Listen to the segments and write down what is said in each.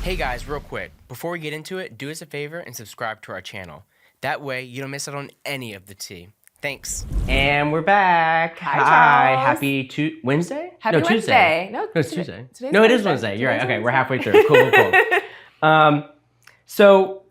Hey guys, real quick, before we get into it, do us a favor and subscribe to our channel. That way, you don't miss out on any of the tea. Thanks. And we're back. Hi, Charles. Happy Wednesday? Happy No, Tuesday. Wednesday. No, it's Tuesday. Today's No, it is Wednesday. Wednesday. You're right. Today's Okay, we're Wednesday. halfway through. Cool. So,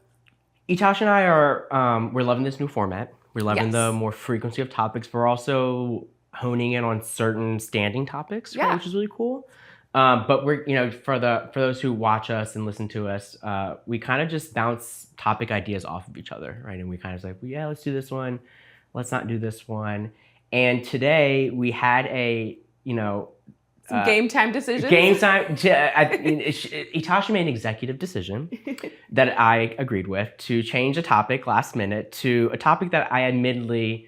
Itash and I are, we're loving this new format. We're loving the more frequency of topics. We're also honing in on certain standing topics, right, which is really cool. But we're, for those who watch us and listen to us, we kind of just bounce topic ideas off of each other, right? And we kind of like, well, yeah, let's do this one. Let's not do this one. And today we had some game time decisions. Game time. Itasha made an executive decision that I agreed with to change a topic last minute to a topic that I admittedly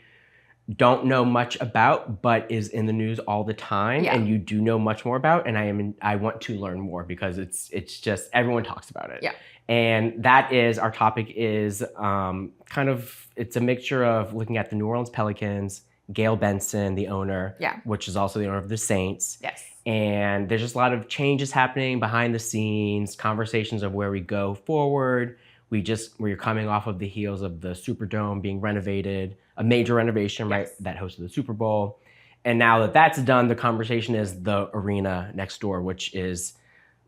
don't know much about, but is in the news all the time, and you do know much more about, and I want to learn more because it's just everyone talks about it. Yeah. And that is our topic is it's a mixture of looking at the New Orleans Pelicans, Gayle Benson, the owner, which is also the owner of the Saints. Yes. And there's just a lot of changes happening behind the scenes, conversations of where we go forward. We're coming off of the heels of the Superdome being renovated, a major renovation, right, that hosted the Super Bowl. And now that that's done, the conversation is the arena next door, which is,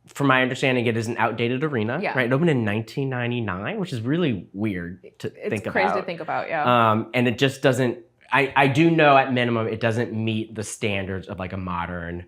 from my understanding, it is an outdated arena, right? It opened in 1999, which is really weird to think about. It's crazy to think about, yeah. And it just doesn't, I do know at minimum it doesn't meet the standards of like a modern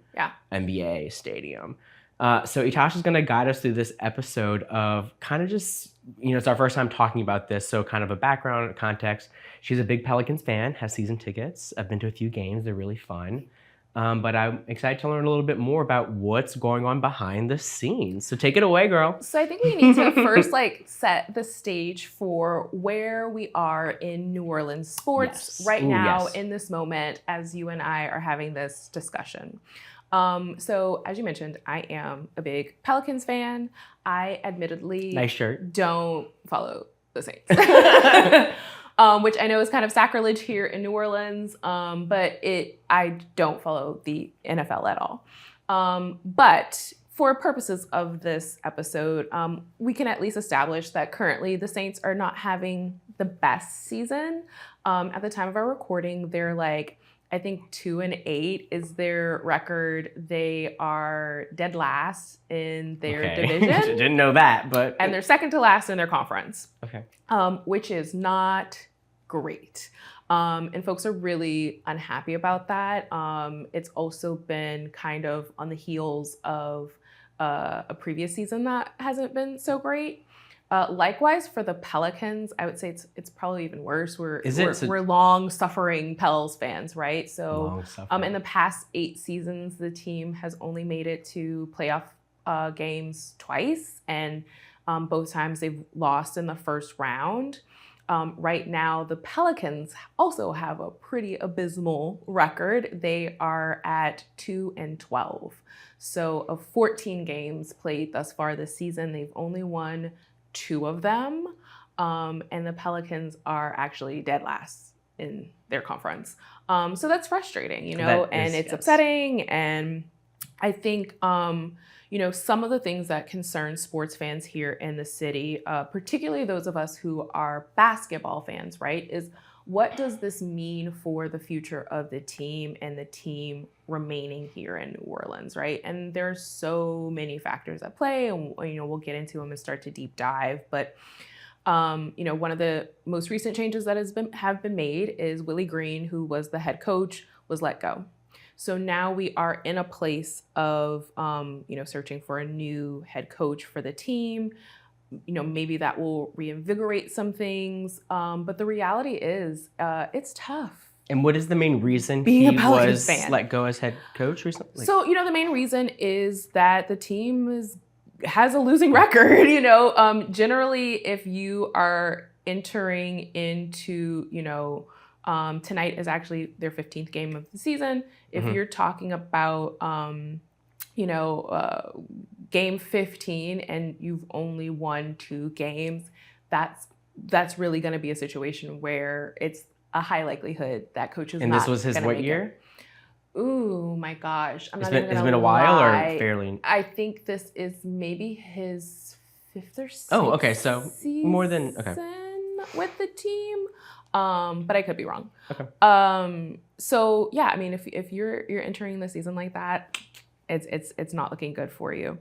NBA stadium. So Itasha's going to guide us through this episode of kind of just, it's our first time talking about this, so kind of a background, context. She's a big Pelicans fan, has season tickets. I've been to a few games. They're really fun. But I'm excited to learn a little bit more about what's going on behind the scenes. So take it away, girl. So I think we need to first set the stage for where we are in New Orleans sports now in this moment as you and I are having this discussion. So as you mentioned, I am a big Pelicans fan. I admittedly nice shirt. Don't follow the Saints. Which I know is kind of sacrilege here in New Orleans, but I don't follow the NFL at all. But for purposes of this episode, we can at least establish that currently the Saints are not having the best season. At the time of our recording, they're I think 2-8 is their record. They are dead last in their division. Didn't know that, but... And they're second to last in their conference. Okay. Which is not great. And folks are really unhappy about that. It's also been kind of on the heels of a previous season that hasn't been so great. Likewise for the Pelicans, I would say it's probably even worse. We're long-suffering Pels fans, right? So in the past 8 seasons, the team has only made it to playoff games twice, and both times they've lost in the first round. Right now, the Pelicans also have a pretty abysmal record. They are at 2-12. So of 14 games played thus far this season, they've only won 2 of them, and the Pelicans are actually dead last in their conference. So that's frustrating, and it's upsetting. And I think, some of the things that concern sports fans here in the city, particularly those of us who are basketball fans, right, is what does this mean for the future of the team and the team remaining here in New Orleans, right? And there's so many factors at play, and we'll get into them and start to deep dive. But one of the most recent changes that have been made is Willie Green, who was the head coach, was let go. So now we are in a place of searching for a new head coach for the team. Maybe that will reinvigorate some things. But the reality is, it's tough. And what is the main reason he was let go as head coach recently? So, the main reason is that the team has a losing record. Generally, if you are entering into, tonight is actually their 15th game of the season. If you're talking about, game 15 and you've only won 2 games, that's really going to be a situation where it's a high likelihood that coach is not. And this was his what year? Ooh, my gosh. It's been a while or fairly? I think this is maybe his 5th or 6th Oh, okay, so more than season with the team. But I could be wrong. Okay. So yeah, I mean, if you're entering the season like that, it's not looking good for you.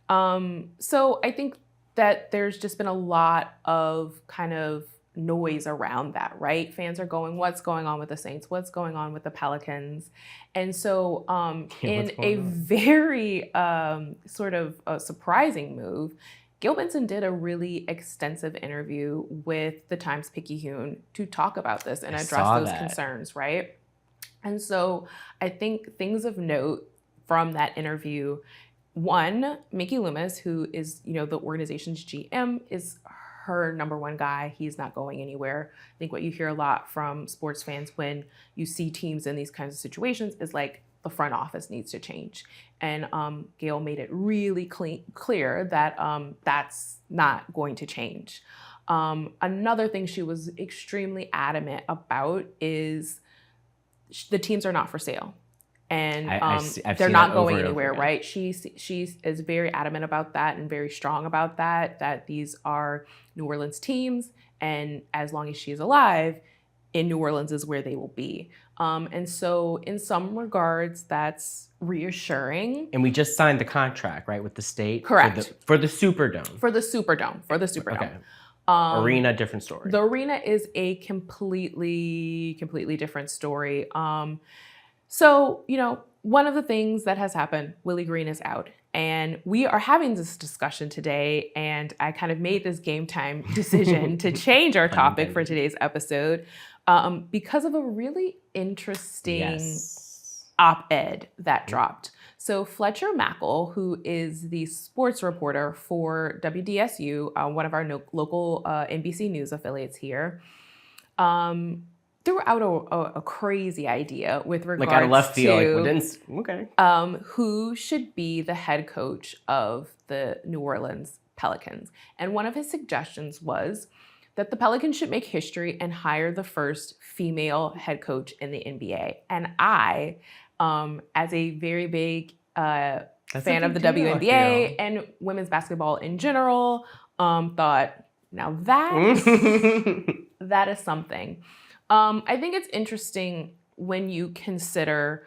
So I think that there's just been a lot of kind of noise around that, right? Fans are going, what's going on with the Saints? What's going on with the Pelicans? And so in a very sort of surprising move, Gayle Benson did a really extensive interview with the Times-Picayune to talk about this and address those concerns, right? And so I think things of note from that interview, one, Mickey Loomis, who is, the organization's GM, is her number one guy. He's not going anywhere. I think what you hear a lot from sports fans when you see teams in these kinds of situations is like the front office needs to change. And Gayle made it really clear that that's not going to change. Another thing she was extremely adamant about is the teams are not for sale. And they're not going anywhere, right? She is very adamant about that and very strong about that these are New Orleans teams. And as long as she's alive, in New Orleans is where they will be. And so in some regards, that's reassuring. And we just signed the contract, right, with the state? Correct. For the Superdome. For the Superdome. Okay. Arena, different story. The arena is a completely different story. So, one of the things that has happened, Willie Green is out. And we are having this discussion today, and I kind of made this game time decision to change our topic for today's episode because of a really interesting op-ed that dropped. So Fletcher Mackel, who is the sports reporter for WDSU, one of our local NBC News affiliates here, threw out a crazy idea with regards out of left field, to who should be the head coach of the New Orleans Pelicans. And one of his suggestions was that the Pelicans should make history and hire the first female head coach in the NBA. And I, as a very big fan of the WNBA and women's basketball in general, thought, now that is something. I think it's interesting when you consider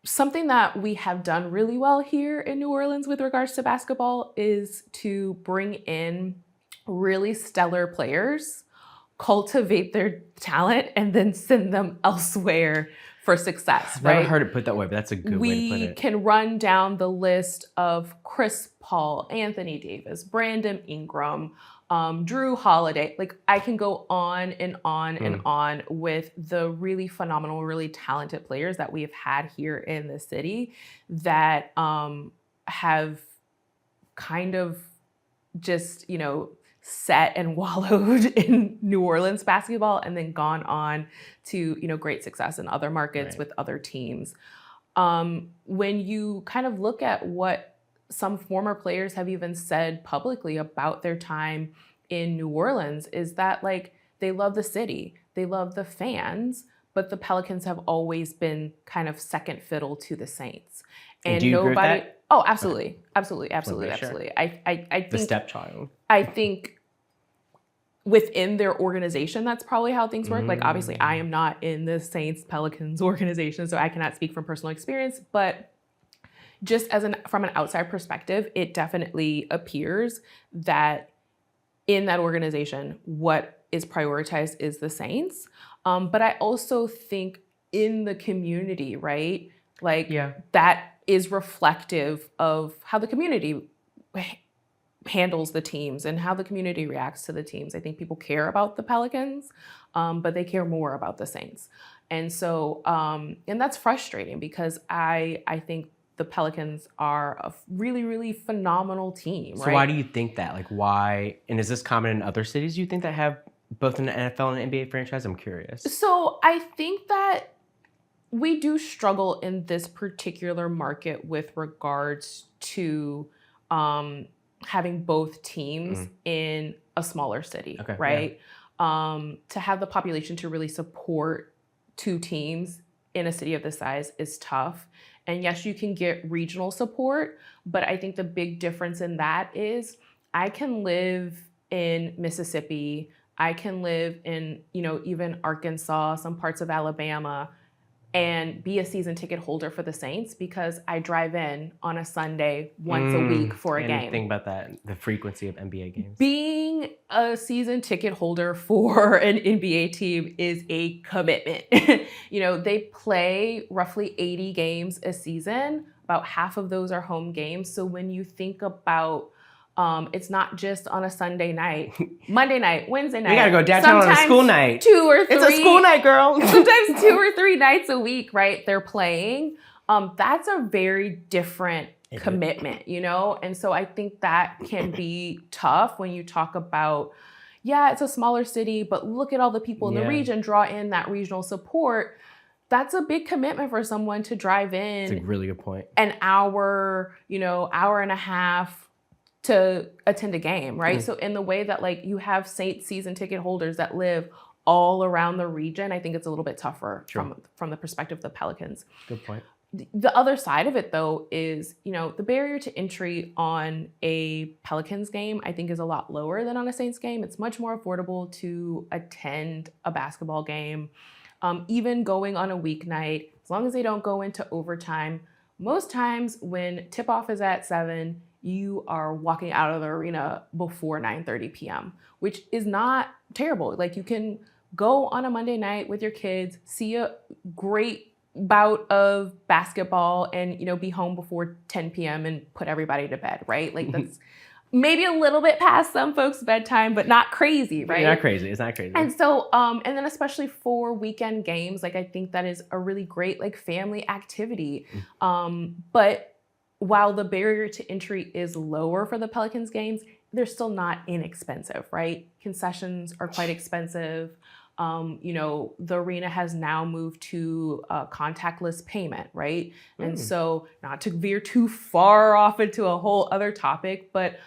something that we have done really well here in New Orleans with regards to basketball is to bring in really stellar players, cultivate their talent, and then send them elsewhere for success, I've right? never heard it put that way, but that's a good way to put it. We can run down the list of Chris Paul, Anthony Davis, Brandon Ingram, Drew Holiday. Like, I can go on and on and on with the really phenomenal, really talented players that we have had here in the city that have kind of just, set and wallowed in New Orleans basketball and then gone on to, great success in other markets with other teams. When you kind of look at what some former players have even said publicly about their time in New Orleans is that, like, they love the city, they love the fans, but the Pelicans have always been kind of second fiddle to the Saints. And do you agree with that? Oh, absolutely. Absolutely. I think the stepchild. I think within their organization, that's probably how things work. Like, obviously, I am not in the Saints Pelicans organization, so I cannot speak from personal experience, but just from an outside perspective, it definitely appears that in that organization, what is prioritized is the Saints. But I also think in the community, right? Like, that is reflective of how the community handles the teams and how the community reacts to the teams. I think people care about the Pelicans, but they care more about the Saints. And so, and that's frustrating because I think the Pelicans are a really, really phenomenal team, right? So why do you think that? Like, why? And is this common in other cities you think that have both an NFL and an NBA franchise? I'm curious. So I think that we do struggle in this particular market with regards to having both teams in a smaller city, right? To have the population to really support two teams in a city of this size is tough. And yes, you can get regional support, but I think the big difference in that is I can live in Mississippi. I can live in, even Arkansas, some parts of Alabama, and be a season ticket holder for the Saints because I drive in on a Sunday once a week for a game. Think about that, the frequency of NBA games. Being a season ticket holder for an NBA team is a commitment. They play roughly 80 games a season. About half of those are home games. So when you think about it's not just on a Sunday night, Monday night, Wednesday night. You gotta go downtown on a school night. 2 or 3. It's a school night, girl. Sometimes 2 or 3 nights a week, right? They're playing. That's a very different commitment, And so I think that can be tough when you talk about, it's a smaller city, but look at all the people in the region, draw in that regional support. That's a big commitment for someone to drive in. That's a really good point. An hour, hour and a half to attend a game, right? So in the way that you have Saints season ticket holders that live all around the region, I think it's a little bit tougher from the perspective of the Pelicans. Good point. The other side of it though is, the barrier to entry on a Pelicans game, I think is a lot lower than on a Saints game. It's much more affordable to attend a basketball game. Even going on a weeknight, as long as they don't go into overtime. Most times when tip-off is at 7, you are walking out of the arena before 9:30 p.m., which is not terrible. You can go on a Monday night with your kids, see a great bout of basketball, and, be home before 10 p.m. and put everybody to bed, right? That's maybe a little bit past some folks' bedtime, but not crazy, right? Not crazy. It's not crazy. And so, and then especially for weekend games, I think that is a really great, family activity. But while the barrier to entry is lower for the Pelicans games, they're still not inexpensive, right? Concessions are quite expensive. The arena has now moved to contactless payment, right? And so not to veer too far off into a whole other topic, but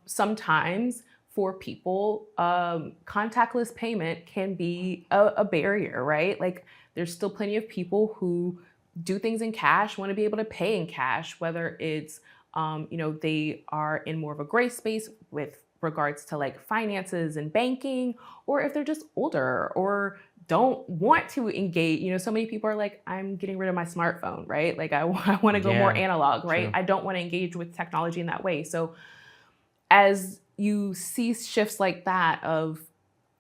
sometimes for people, contactless payment can be a barrier, right? There's still plenty of people who do things in cash, want to be able to pay in cash, whether it's, they are in more of a gray space with regards to finances and banking, or if they're just older or don't want to engage. So many people are I'm getting rid of my smartphone, right? I want to go more analog, right? True. I don't want to engage with technology in that way. So as you see shifts like that of,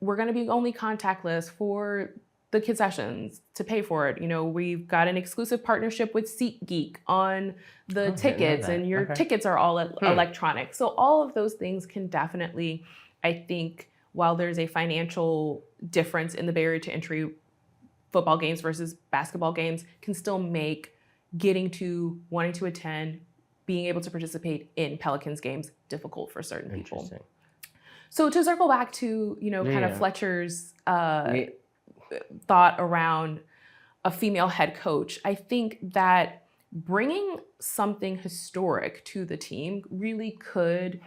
we're going to be only contactless for the concessions to pay for it. We've got an exclusive partnership with SeatGeek on the tickets, and your tickets are all electronic. So all of those things can definitely, I think, while there's a financial difference in the barrier to entry, football games versus basketball games can still make getting to, wanting to attend, being able to participate in Pelicans games difficult for certain people. So to circle back to, kind of Fletcher's thought around a female head coach, I think that bringing something historic to the team really could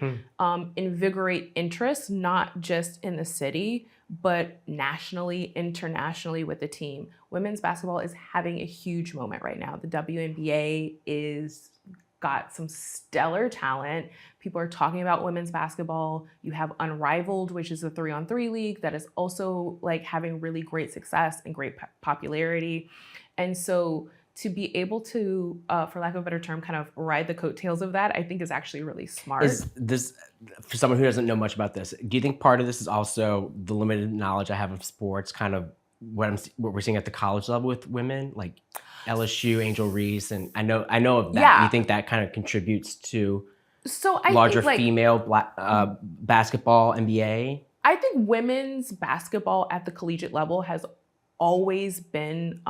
invigorate interest, not just in the city, but nationally, internationally with the team. Women's basketball is having a huge moment right now. The WNBA is got some stellar talent. People are talking about women's basketball. You have Unrivaled, which is a 3-on-3 league that is also having really great success and great popularity. And so to be able to, for lack of a better term, kind of ride the coattails of that, I think is actually really smart. Is this, for someone who doesn't know much about this, do you think part of this is also the limited knowledge I have of sports, kind of what we're seeing at the college level with women, LSU, Angel Reese, and I know of that. Yeah. You think that kind of contributes to larger female basketball, NBA? I think women's basketball at the collegiate level has always been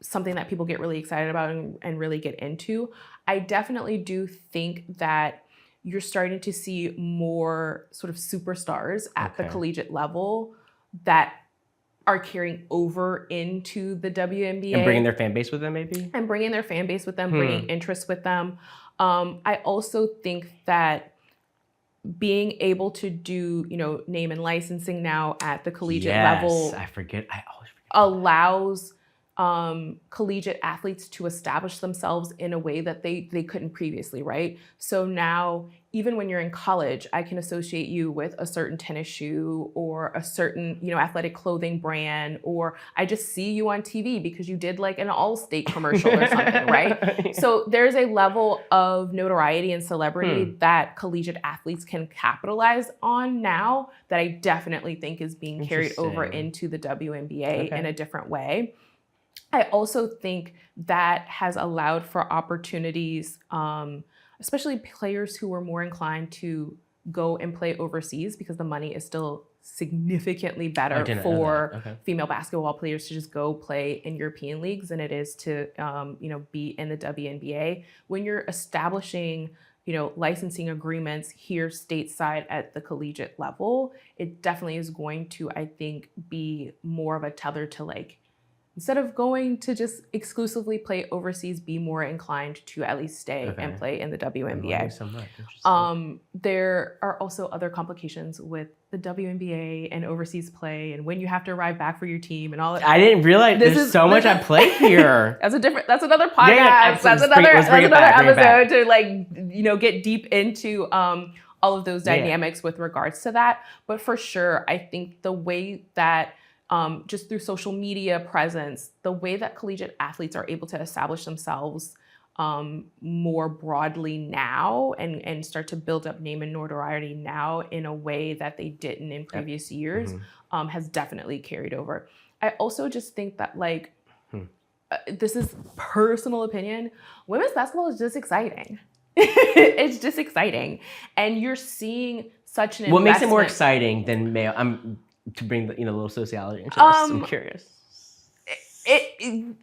something that people get really excited about and really get into. I definitely do think that you're starting to see more sort of superstars at the collegiate level that are carrying over into the WNBA. And bringing their fan base with them, maybe? And bringing their fan base with them, bringing interest with them. I also think that being able to do, name and licensing now at the collegiate level. I always forget. Allows collegiate athletes to establish themselves in a way that they couldn't previously, right? So now, even when you're in college, I can associate you with a certain tennis shoe or a certain, athletic clothing brand, or I just see you on TV because you did like an Allstate commercial or something, right? So there's a level of notoriety and celebrity that collegiate athletes can capitalize on now that I definitely think is being carried over into the WNBA in a different way. I also think that has allowed for opportunities, especially players who were more inclined to go and play overseas, because the money is still significantly better for female basketball players to just go play in European leagues than it is to, be in the WNBA. When you're establishing, licensing agreements here stateside at the collegiate level, it definitely is going to, I think, be more of a tether to like, instead of going to just exclusively play overseas, be more inclined to at least stay and play in the WNBA. So much. There are also other complications with the WNBA and overseas play, and when you have to arrive back for your team and all that. I didn't realize there's so much at play here. That's another podcast. That's another episode to like, get deep into all of those dynamics with regards to that. But for sure, I think the way that just through social media presence, the way that collegiate athletes are able to establish themselves more broadly now and start to build up name and notoriety now in a way that they didn't in previous years has definitely carried over. I also just think that this is personal opinion, women's basketball is just exciting. It's just exciting. And you're seeing such an investment. What makes it more exciting than male? To bring the little sociology into this, I'm curious.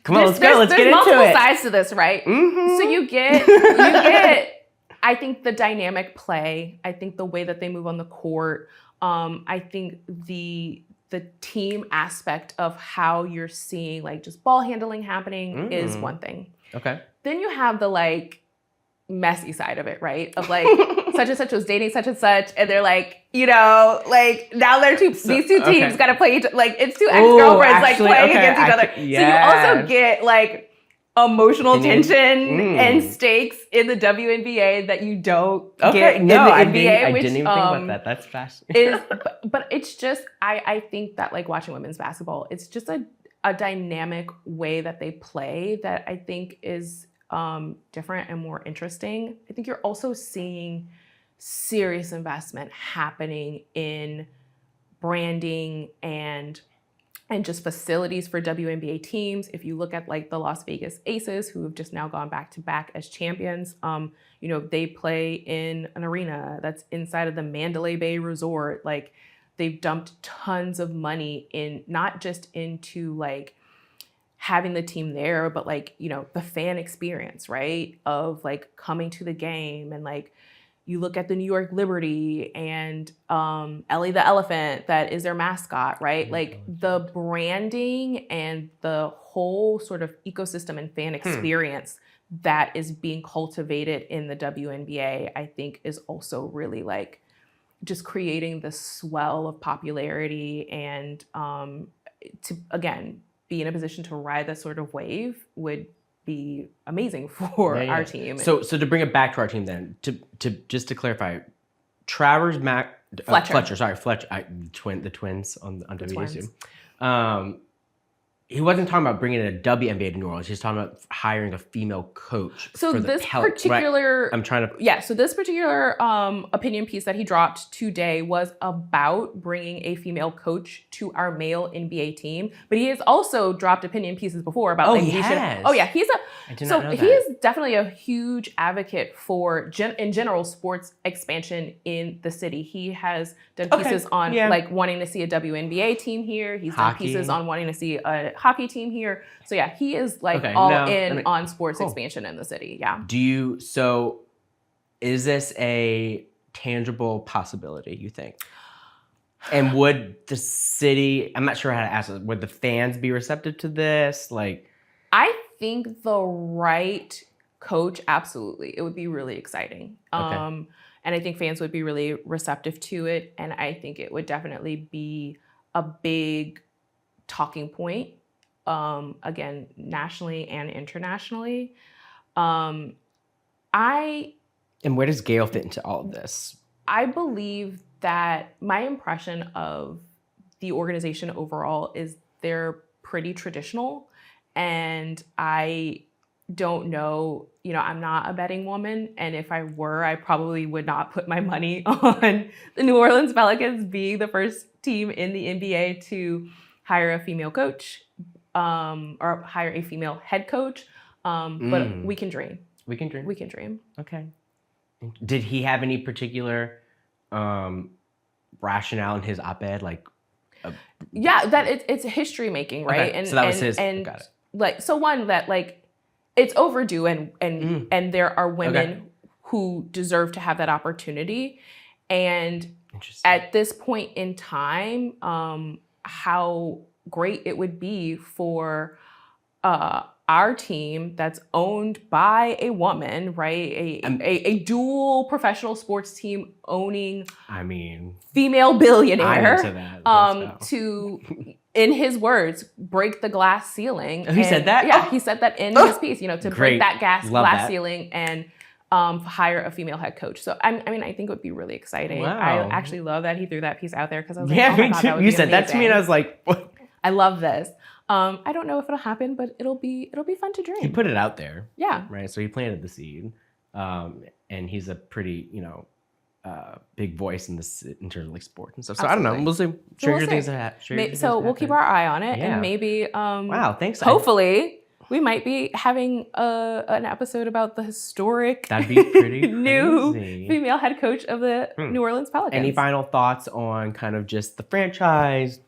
Come on, let's get into it. There's multiple sides to this, right? Mm-hmm. So you get. I think the dynamic play. I think the way that they move on the court. I think the team aspect of how you're seeing like just ball handling happening is one thing. Okay. Then you have the like messy side of it, right? Of like such and such was dating such and such, and they're like, now these two teams got to play it's two ex-girlfriends playing against each other. Yes. So you also get like emotional tension and stakes in the WNBA that you don't get in the NBA. I didn't even think about that. That's fascinating. But it's just I think that like watching women's basketball, it's just a dynamic way that they play that I think is different and more interesting. I think you're also seeing serious investment happening in branding and just facilities for WNBA teams. If you look at like the Las Vegas Aces, who have just now gone back to back as champions, they play in an arena that's inside of the Mandalay Bay Resort. Like they've dumped tons of money in, not just into like having the team there, but like, the fan experience, right? Of like coming to the game, and like you look at the New York Liberty and Ellie the Elephant, that is their mascot, right? Like the branding and the whole sort of ecosystem and fan experience that is being cultivated in the WNBA, I think is also really like just creating this swell of popularity, and to, again, be in a position to ride that sort of wave would be amazing for our team. So to bring it back to our team then, to just to clarify, Fletcher, the twins on WSU. He wasn't talking about bringing a WNBA to New Orleans. He's talking about hiring a female coach. So this particular, right? So this particular opinion piece that he dropped today was about bringing a female coach to our male NBA team. But he has also dropped opinion pieces before about he is definitely a huge advocate for in general sports expansion in the city. He has done pieces on like wanting to see a WNBA team here. He's done pieces on wanting to see a hockey team here. So yeah, he is like on sports expansion in the city. Yeah. Is this a tangible possibility, you think? And would the city, I'm not sure how to ask this, would the fans be receptive to this? Like, I think the right coach, absolutely. It would be really exciting. And I think fans would be really receptive to it. And I think it would definitely be a big talking point again, nationally and internationally. I And where does Gayle fit into all of this? I believe that my impression of the organization overall is they're pretty traditional, and I don't know, I'm not a betting woman, and if I were, I probably would not put my money on the New Orleans Pelicans being the first team in the NBA to hire a female coach, or hire a female head coach. But we can dream. We can dream. We can dream. Okay. Did he have any particular rationale in his op-ed? Like, yeah, that it's history making, right? Okay. So that was his. And got it. like, so one that like it's overdue, and there are women who deserve to have that opportunity. And at this point in time, how great it would be for our team that's owned by a woman, right? A dual professional sports team owning, female billionaire, I'm into that. to, in his words, break the glass ceiling. He said that? Yeah, he said that in his piece, to break that glass ceiling and hire a female head coach. So I think it would be really exciting. Wow. I actually love that he threw that piece out there, because I was like, yeah, oh my God, that would you be said amazing. that to me, and I was like, what? I love this. I don't know if it'll happen, but it'll be fun to dream. He put it out there. Yeah. Right. So he planted the seed, and he's a pretty, big voice in this in terms of like sports and stuff. So Absolutely. I don't know. We'll see. Stranger things that happen. So we'll keep our eye on it, Yeah. and maybe. Wow. Thanks. Hopefully, we might be having an episode about the historic. That'd be pretty new crazy. female head coach of the New Orleans Pelicans. Any final thoughts on kind of just the franchise?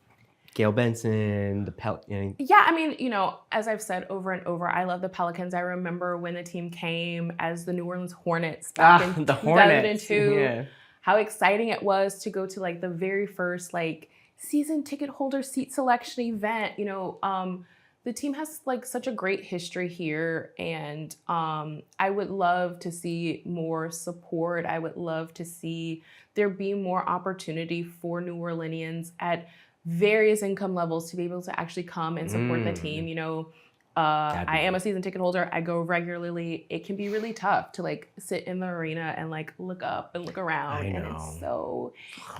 Gayle Benson, the Pelicans. Yeah, as I've said over and over, I love the Pelicans. I remember when the team came as the New Orleans Hornets back in 2002. Yeah. How exciting it was to go to like the very first like season ticket holder seat selection event. The team has like such a great history here, and I would love to see more support. I would love to see there be more opportunity for New Orleanians at various income levels to be able to actually come and support the team. I am a season ticket holder. I go regularly. It can be really tough to like sit in the arena and like look up and look around. And it's so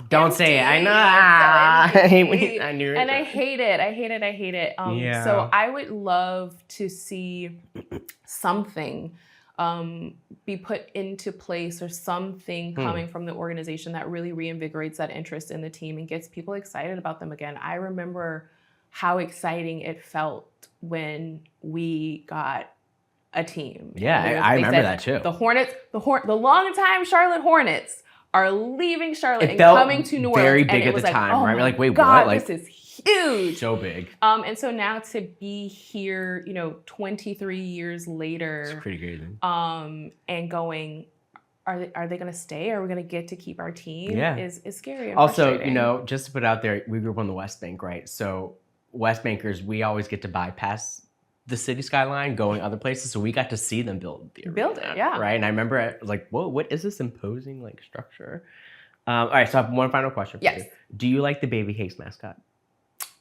Don't empty. say it. I know. So I knew it. And I hate it. I hate it. So I would love to see something be put into place, or something coming from the organization that really reinvigorates that interest in the team and gets people excited about them again. I remember how exciting it felt when we got a team. Yeah, I remember that too. The Hornets, the longtime Charlotte Hornets are leaving Charlotte and coming to New Orleans. Very big at the time, right? We're like, wait, what? Like, this is huge. So big. And so now to be here, 23 years later, it's pretty crazy. And going, are they going to stay? Are we going to get to keep our team? Yeah. Is scary and also, frustrating. just to put out there, we grew up on the West Bank, right? So West Bankers, we always get to bypass the city skyline going other places, so we got to see them build the arena, yeah. Right? And I remember I was like, whoa, what is this imposing like structure? All right, so I have one final question for you. Do you like the Baby Cakes mascot?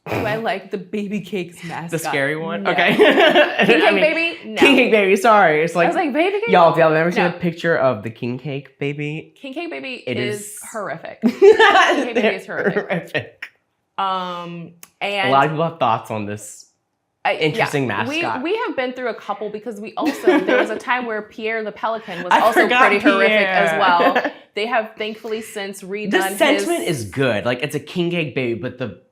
Do I like the Baby Cakes mascot? The scary one? No. Okay. King Cake Baby? No. King Cake Baby, sorry. It's like, I was like, Baby Cake? Y'all, if y'all have ever seen a picture of the King Cake Baby? King Cake Baby is horrific. King Cake Baby is horrific. And a lot of people have thoughts on this interesting mascot. We have been through a couple, because there was a time where Pierre the Pelican was also pretty horrific as well. They have thankfully since redone the sentiment is good. Like, it's a King Cake Baby, but the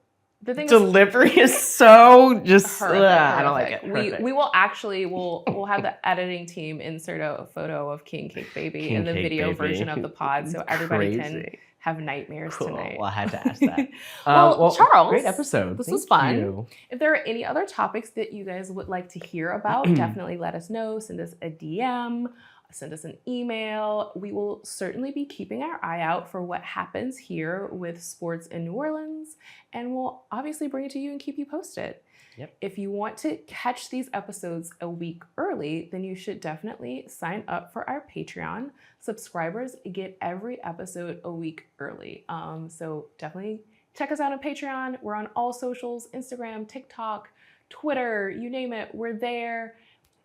delivery is so just horrific. I don't like it. We will actually we'll have the editing team insert a photo of King Cake Baby in the video version of the pod, so everybody can have nightmares tonight. Well, I had to ask that. Well, Charles, great episode. This was fun. If there are any other topics that you guys would like to hear about, definitely let us know. Send us a DM. Send us an email. We will certainly be keeping our eye out for what happens here with sports in New Orleans, and we'll obviously bring it to you and keep you posted. Yep. If you want to catch these episodes a week early, then you should definitely sign up for our Patreon. Subscribers get every episode a week early. So definitely check us out on Patreon. We're on all socials, Instagram, TikTok, Twitter, you name it, we're there.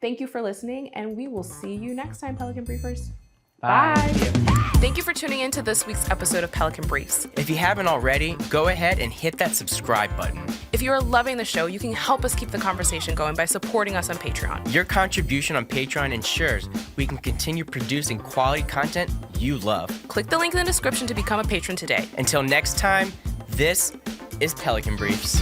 Thank you for listening, and we will see you next time, Pelican Briefers. Bye. Thank you for tuning in to this week's episode of Pelican Briefs. If you haven't already, go ahead and hit that subscribe button. If you are loving the show, you can help us keep the conversation going by supporting us on Patreon. Your contribution on Patreon ensures we can continue producing quality content you love. Click the link in the description to become a patron today. Until next time, this is Pelican Briefs.